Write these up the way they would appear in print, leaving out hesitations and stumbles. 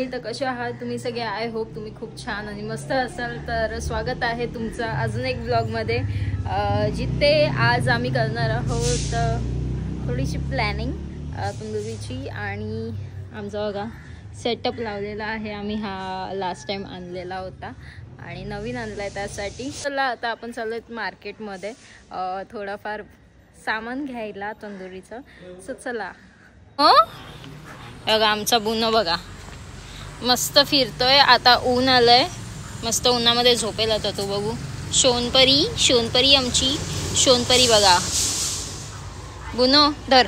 मंडळी, तर कसे आहात तुम्ही सगळे? आय होप तुम्ही खूप छान आणि मस्त असाल. तर स्वागत आहे तुमचं अजून एक ब्लॉगमध्ये, जिथे आज आम्ही करणार आहोत थोडीशी प्लॅनिंग तंदुरीची. आणि आमचा बघा सेटअप लावलेला आहे. आम्ही हा लास्ट टाइम आणलेला होता आणि नवीन आणला आहे त्यासाठी. चला आता आपण चाललो आहेत मार्केटमध्ये थोडाफार सामान घ्यायला तंदुरीचं. सो चला. हो बघा आमचा बुनो बघा मस्त फिरतोय. आता ऊन आलंय, मस्त उन्हामध्ये झोपेल आता तो. बघू शोनपरी, शोनपरी आमची शोनपरी बघा. बुनो धर,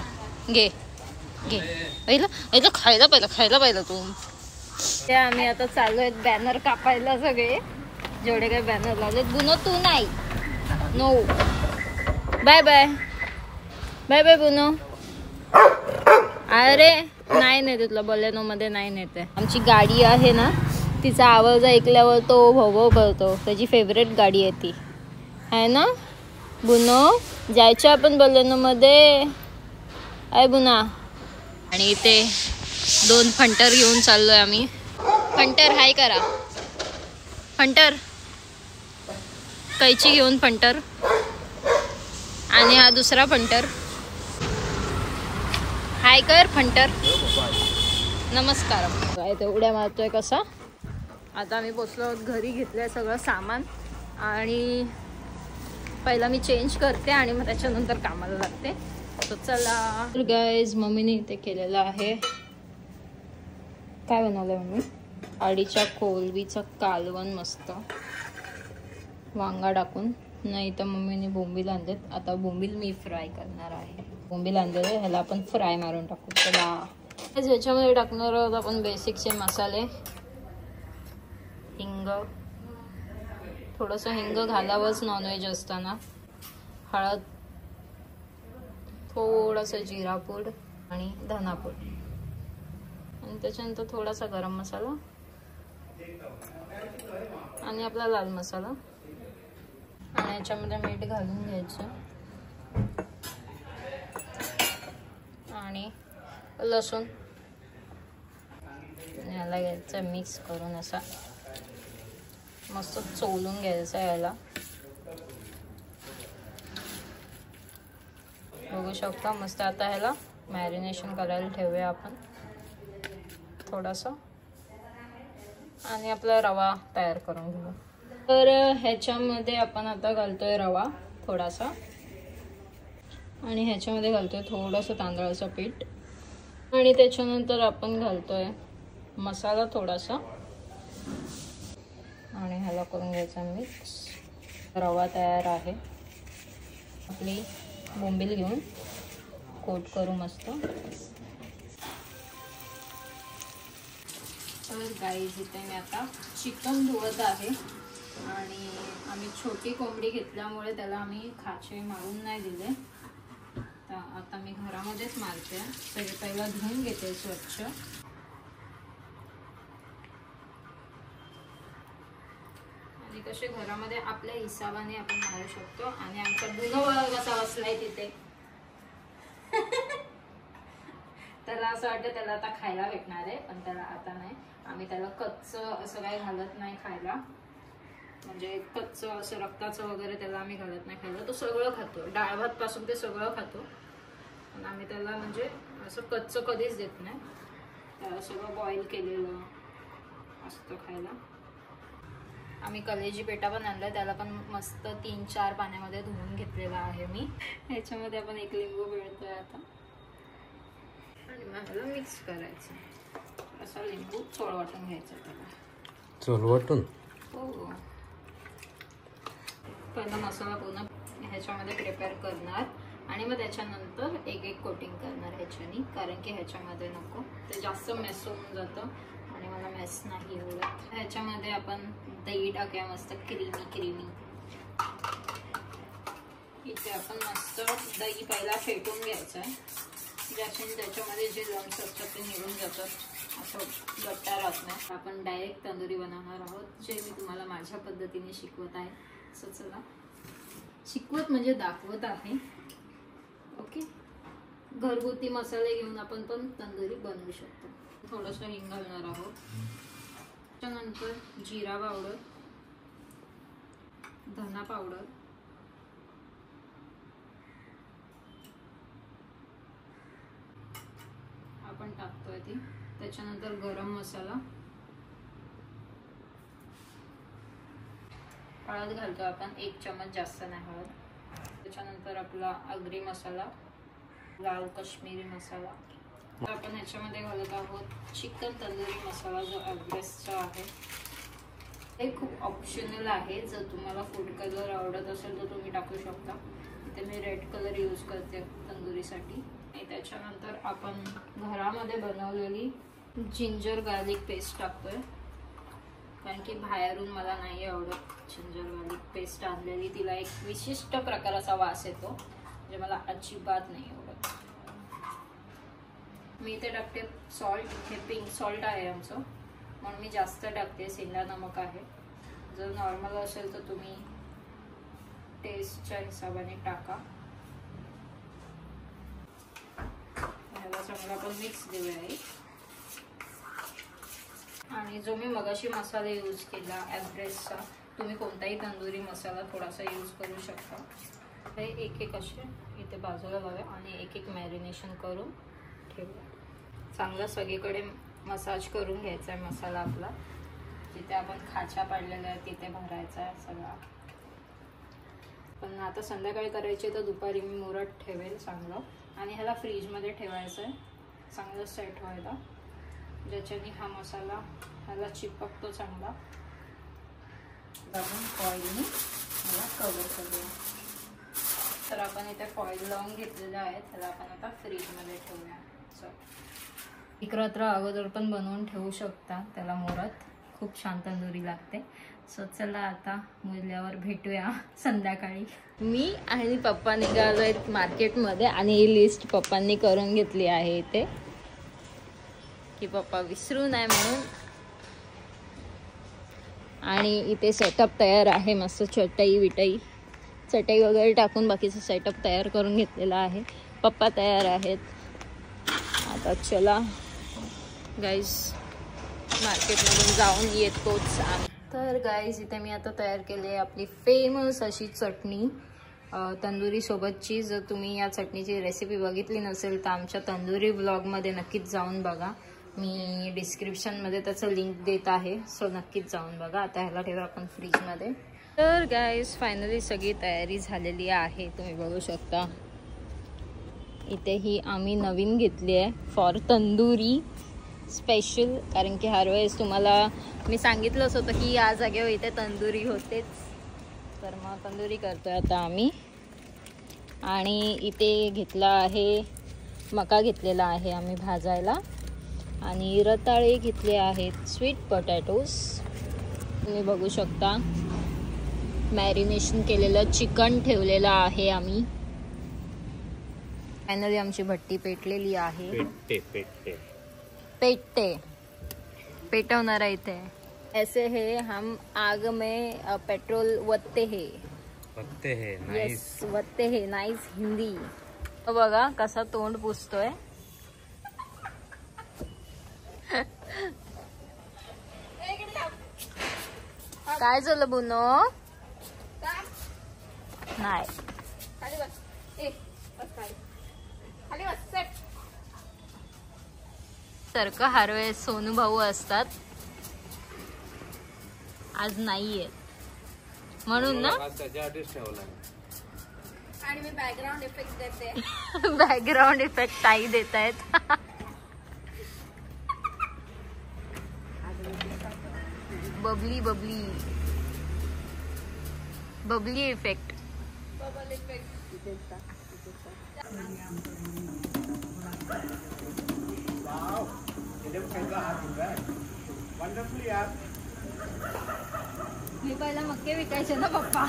घे घे. पहिलं खायला पाहिलं तू. ते आम्ही आता चालू आहेत बॅनर कापायला, सगळे जेवढे काही बॅनर लावलेत. बुनो तू नाही, no. Bye bye bye bye बुनो. अरे नाही नेते तुला, बलेनो मध्ये नाही नेते. आमची गाडी आहे ना, तिचा आवाज ऐकल्यावर तो भोभो करतो. त्याची फेवरेट गाडी आहे ती, आहे ना बुनो? जायचं आपण बलेनो मध्ये, आहे बुना. आणि इथे 2 फंटर घेऊन चाललोय आम्ही. फंटर हाय करा, फंटर कैची घेऊन फंटर. आणि हा दुसरा फंटर हाय कर फंटर, नमस्कार. काय ते उड्या मारतोय कसा. आता आम्ही पोचलो आहोत घरी, घेतलंय सगळं सामान. आणि पहिला मी चेंज करते आणि मग त्याच्यानंतर कामाला लागते. तो चला गाईज. मम्मीने इथे केलेलं आहे, काय बनवलंय मम्मी? आडीच्या कोलबीचं कालवण मस्त वांगा टाकून. नाही तर मम्मीने बोंबील आणलेत. आता बोंबील मी फ्राय करणार आहे. बोंबील आणलेले ह्याला आपण फ्राय मारून टाकू. चला ह्याच्यामध्ये टाकणार आहोत आपण बेसिकचे मसाले. हिंग, थोडंसं हिंग घालावंच नॉनव्हेज असताना. हळद, थोडंसं जिरापूड आणि धनापूड. आणि त्याच्यानंतर थोडासा गरम मसाला आणि आपला लाल मसाला. आणि याच्यामध्ये मीठ घालून घ्यायचं. आणि लसूण याला घ्यायचं मिक्स करून, असा मस्त चोलून घ्यायचं याला. बघू शकता मस्त. आता ह्याला मॅरिनेशन करायला ठेवूया आपण थोडासा. आणि आपला रवा तयार करून घेऊ. तर ह्याच्यामध्ये आपण आता घालतोय रवा थोडासा. आणि ह्याच्यामध्ये घालतोय थोडंसं तांदळाचं पीठ. आणि त्याच्यानंतर आपण घालतोय मसाला थोडासा. आणि ह्याला करून घ्यायचा मिक्स. रवा तयार आहे. आपली बोंबील घेऊन कोट करू मस्त. तर गाईज इथे मी आता चिकन धुवत आहे. आणि आम्ही छोटी कोंबडी घेतल्यामुळे त्याला आम्ही खाचे मारून नाही दिले. तर आता मी घरामध्येच मारते. सगळे पहिला धुवून घेते स्वच्छ. आणि कसे घरामध्ये आपल्या हिसाबाने आपण मारू शकतो. आणि आमचा बुनो कसा बसलाय तिथे. त्याला असं वाटतं त्याला आता खायला भेटणार आहे, पण त्याला आता नाही. आम्ही त्याला कच्च असं काही घालत नाही खायला. म्हणजे कच्च असं रक्ताचं वगैरे त्याला आम्ही घालत नाही खायला. तो सगळं खातो, डाळ भात पासून ते सगळं खातो. पण आम्ही त्याला म्हणजे असं कच्च कधीच देत नाही. त्याला सगळं बॉईल केलेलं असतं खायला. आम्ही कलेजी पेटा पण आणलाय. त्याला पण मस्त 3-4 पाण्यामध्ये धुवून घेतलेला आहे मी. ह्याच्यामध्ये आपण 1 लिंबू पिळतोय आता. आणि मला मिक्स करायचं. असा लिंबू चोळवाटून घ्यायचा त्याला. चोळवाटून? हो. पहिला मसाला पूर्ण ह्याच्यामध्ये प्रिपेअर करणार. आणि मग त्याच्यानंतर एक कोटिंग करणार ह्याच्यानी. कारण की ह्याच्यामध्ये नको, ते जास्त मेस होऊन जातं. आणि मला मेस नाही आवडत. ह्याच्यामध्ये आपण दही टाकूया मस्त क्रीमी. इथे आपण मस्त दही पहिला फेटून घ्यायचं आहे. ज्याच्याने त्याच्यामध्ये जे लम्स असतात ते निघून जातात. असं गट्टा राहत नाही. आपण डायरेक्ट तंदुरी बनवणार आहोत, जे मी तुम्हाला माझ्या पद्धतीने शिकवत आहे. सो चला, शिकवत म्हणजे दाखवत आहे. ओके. घरगुती मसाले घेऊन आपण पण तंदुरी बनवू शकतो. थोडंसं हिंग घालणार आहोत. त्यानंतर जिरा पावडर, धना पावडर, आपण टाकतोय ती. त्याच्यानंतर गरम मसाला, हळद घालतो आपण 1 चमच, जास्त नाही हळद. त्याच्यानंतर आपला आगरी मसाला, लाल कश्मीरी मसाला. आपण ह्याच्यामध्ये घालत आहोत चिकन तंदुरी मसाला जो एव्हरेस्टचा आहे. हे खूप ऑप्शनल आहे. जर तुम्हाला फूड कलर आवडत असेल तर तुम्ही टाकू शकता. इथे मी रेड कलर यूज करते तंदुरीसाठी. आणि त्याच्यानंतर आपण घरामध्ये बनवलेली जिंजर गार्लिक पेस्ट टाकतोय, कारण की बाहेरून मला नाही आवडत जिंजर गार्लिक पेस्ट आणलेली. तिला एक विशिष्ट प्रकाराचा वास येतो जे मला अजिबात नाही आवडत. मी इथे टाकते सॉल्ट. हे पिंक सॉल्ट आहे आमचं, म्हणून मी जास्त टाकते. सेंधा नमक आहे. जर नॉर्मल असेल तर तुम्ही टेस्टच्या हिशोबाने टाका. ह्याला चांगला आपण मिक्स देऊया. आणि जो मी मगाशी मसाला यूज केला एव्हरेस्टचा, तुम्ही कोणताही तंदुरी मसाला थोडासा यूज करू शकता. हे एक एक असे इथे बाजूला लावूया आणि एक एक मॅरिनेशन करून ठेवूया. चांगलं सगळीकडे मसाज करून घ्यायचा आहे मसाला आपला. जिथे आपण खाच्या पाडलेल्या आहेत तिथे भरायचा आहे सगळा. पण आता संध्याकाळी करायची तर दुपारी मी मुरत ठेवेल चांगलं. आणि ह्याला फ्रीजमध्ये ठेवायचं आहे चांगलं सेट व्हायला, ज्याच्याने हा मसाला ह्याला चिपकतो चांगला. आपण फॉईलने ह्याला कव्हर करूया. तर आपण इथे फॉईल लावून घेतलेलं आहे. त्याला आपण आता फ्रीजमध्ये ठेवूया. एक रात्र अगोदर पण बनवून ठेवू शकता त्याला मुरत. खूप छान तंदुरी लागते. सो चला आता मुरल्यावर भेटूया संध्याकाळी. मी आणि पप्पा निघालो आहेत मार्केटमध्ये आणि ही लिस्ट पप्पांनी करून घेतली आहे इथे, की पप्पा विसरू नये म्हणून. आणि इथे सेटअप तयार आहे मस्त. चटई वगैरे टाकून बाकीचं सेटअप तयार करून घेतलेला आहे. पप्पा तयार आहेत. आता चला गाईज मार्केटमधून जाऊन येतोच. तर गाईज इथे मी आता तयार केली आहे आपली फेमस अशी चटणी तंदुरी सोबतची. जर तुम्ही या चटणीची रेसिपी बघितली नसेल तर आमच्या तंदुरी व्लॉगमध्ये नक्कीच जाऊन बघा. मी डिस्क्रिप्शनमध्ये त्याचं लिंक देत आहे. सो नक्कीच जाऊन बघा. आता ह्याला ठेवा आपण फ्रीजमध्ये. तर गाईज फायनली सगळी तयारी झालेली आहे. तुम्ही बघू शकता इथे ही आम्ही नवीन घेतली आहे फॉर तंदुरी स्पेशल, कारण की हर वेळेस तुम्हाला मी सांगितलंच होतं की या जागेवर इथे तंदुरी होतेच. तर मग तंदुरी करतोय आता आम्ही. आणि इथे घेतला आहे मका घेतलेला आहे आम्ही भाजायला. आणि रताळे घेतले आहेत, स्वीट पोटॅटोज. तुम्ही बघू शकता मॅरिनेशन केलेलं चिकन ठेवलेलं आहे आम्ही. फायनली आमची भट्टी पेटलेली आहे. पेटते पेटवणार आहे इथे. ऐसे है हम आग में पेट्रोल वत्ते है. यस वत्ते है. नाइस हिंदी. बघा कसा तोंड पुसतोय. काय झालं बुनो? नाही सारखं हर वेळेस सोनू भाऊ असतात, आज नाहीये म्हणून ना. आणि मी बॅकग्राऊंड इफेक्ट देते. बॅकग्राऊंड इफेक्ट ताई देत आहेत. Bubbly bubbly bubbly effect. Bubble effect. मी पहिला मक्के विकायचे ना पप्पा.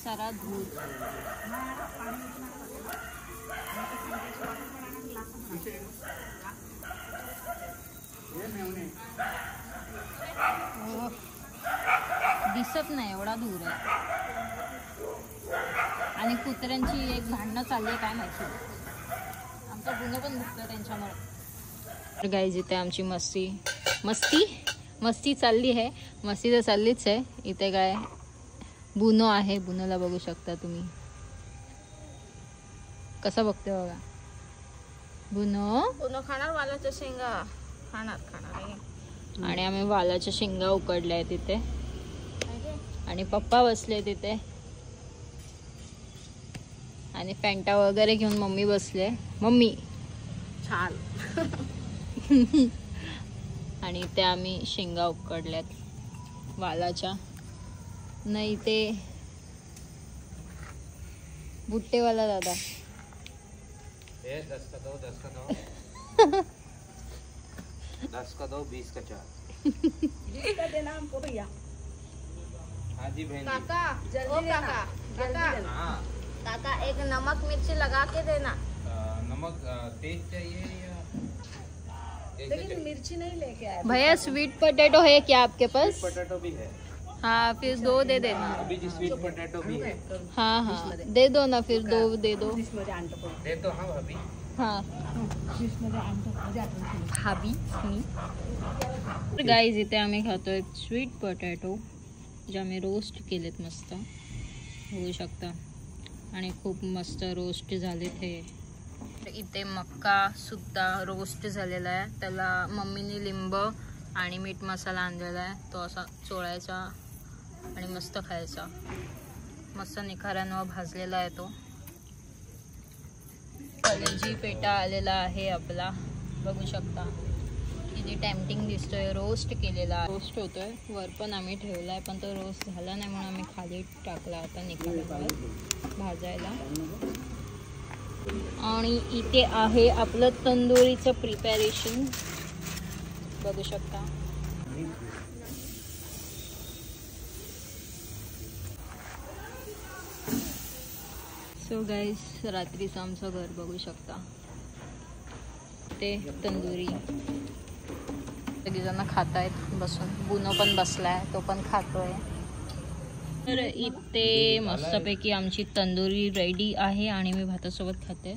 सारा दूध. दिसत नाही एवढा दूर आहे. आणि कुत्र्यांची एक भांडणं चालली आहे काय माहिती. आमचा गुन्हा पण दुखतो त्यांच्यामुळे. गाईज इथे आमची मस्ती चालली आहे. मस्ती तर चाललीच आहे. इथे काय बुनो आहे. बुनोला बघू शकता तुम्ही कसा बघते बघा. बुनो खाणार वालाच्या शेंगा. खाणार आणि आम्ही वालाच्या शेंगा उकडल्या तिथे. आणि पप्पा बसले तिथे. आणि फॅन्टा वगैरे घेऊन मम्मी बसले. मम्मी छान. आणि ते आम्ही शेंगा उकडल्यात वालाच्या. नाही ते बुट्टेवाला दादा. 10 का दो 10 का दो 20 का 4. 20 का देना हमको भैया. हाँ जी बहन. काका जल्दी काका. हाँ. काका एक नमक मिर्ची लगा के देना. नमक तेज चाहिए या लेकिन मिर्ची नहीं लेके आए भैया. स्वीट पोटैटो है क्या आपके पास? पोटैटो भी है. हाँ फिर 2 दे देना. अभी जी स्वीट पोटैटो भी है. हाँ दे दो ना. फिर 2 दे दो. दे तो हाँ भाभी. हाँ भाभी. गाईज इथे आम्ही खातोय स्वीट पोटॅटो जे आम्ही रोस्ट केलेत मस्त बघू शकता. आणि खूप मस्त रोस्ट झालेत हे. इथे मक्का सुद्धा रोस्ट झालेला आहे. त्याला मम्मीने लिंब आणि मीठ मसाला आणलेला आहे. तो असा चोळायचा आणि मस्त खायचा. मस्त निखाऱ्यानं भाजलेला आहे तो. कलेजी पेटा आलेला आहे आपला बघू शकता. किती टेम्पटिंग दिसतोय. रोस्ट केलेला रोस्ट होतोय. वर पण आम्ही ठेवलाय पण तो रोस्ट झाला नाही म्हणून आम्ही खाली टाकला आता निखाऱ्यावर भाजायला. आणि इथे आहे आपलं तंदुरीचं प्रिपरेशन बघू शकता. सो गाईस रात्रीचं आमचं घर बघू शकता. ते तंदुरी सगळीजण खात आहेत बसून. बुनो पण बसलाय तो पण खातोय. तर इथे मस्तपैकी आमची तंदुरी रेडी आहे आणि मी भातासोबत खाते.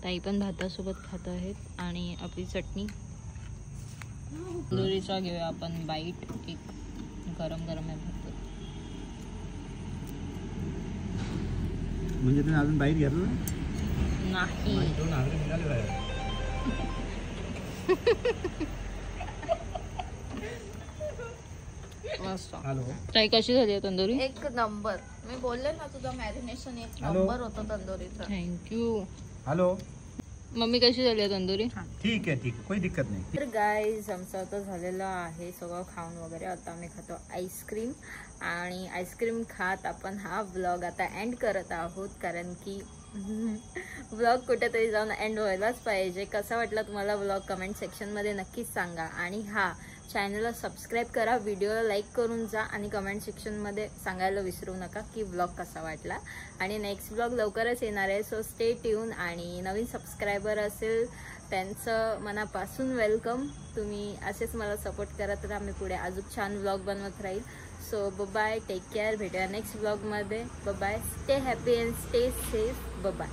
ताई पण भातासोबत खात आहेत. आणि आपली चटणी तंदुरीचा घेऊया आपण बाईट. एक गरम गरम आहे भात. म्हणजे तुम्ही अजून बाईट घेतलं नाही. मस्त. ताई कशी झाली आहे तंदुरी? एक नंबर. मी बोलले ना तुझं मॅरिनेशन एक नंबर होतं तंदुरीचं. थँक्यू. हॅलो मम्मी कशी झाली आहे तंदुरी? ठीक आहे कोई दिक्कत नाही. तर गाईज आमचं आता झालेलं आहे सगळं खाऊन वगैरे. आता आम्ही खातो आईस्क्रीम. आणि आईस्क्रीम खात आपण हा व्लॉग आता एंड करत आहोत. कारण की व्लॉग कुठेतरी जाऊन एंड व्हायलाच पाहिजे. कसा वाटला तुम्हाला व्लॉग कमेंट सेक्शनमध्ये नक्कीच सांगा. आणि हा चॅनलला सबस्क्राईब करा. व्हिडिओला लाईक करून जा. आणि कमेंट सेक्शनमध्ये सांगायला विसरू नका की व्लॉग कसा वाटला. आणि नेक्स्ट व्लॉग लवकरच येणार आहे. So stay tune. आणि नवीन सबस्क्रायबर असेल त्यांचं मनापासून वेलकम. तुम्ही असेच मला सपोर्ट करत राहा. मी पुढे अजून छान व्लॉग बनवत राहील. So bye. Take care. भेटूया नेक्स्ट व्लॉगमध्ये. Bye. Stay happy and stay safe. Bye.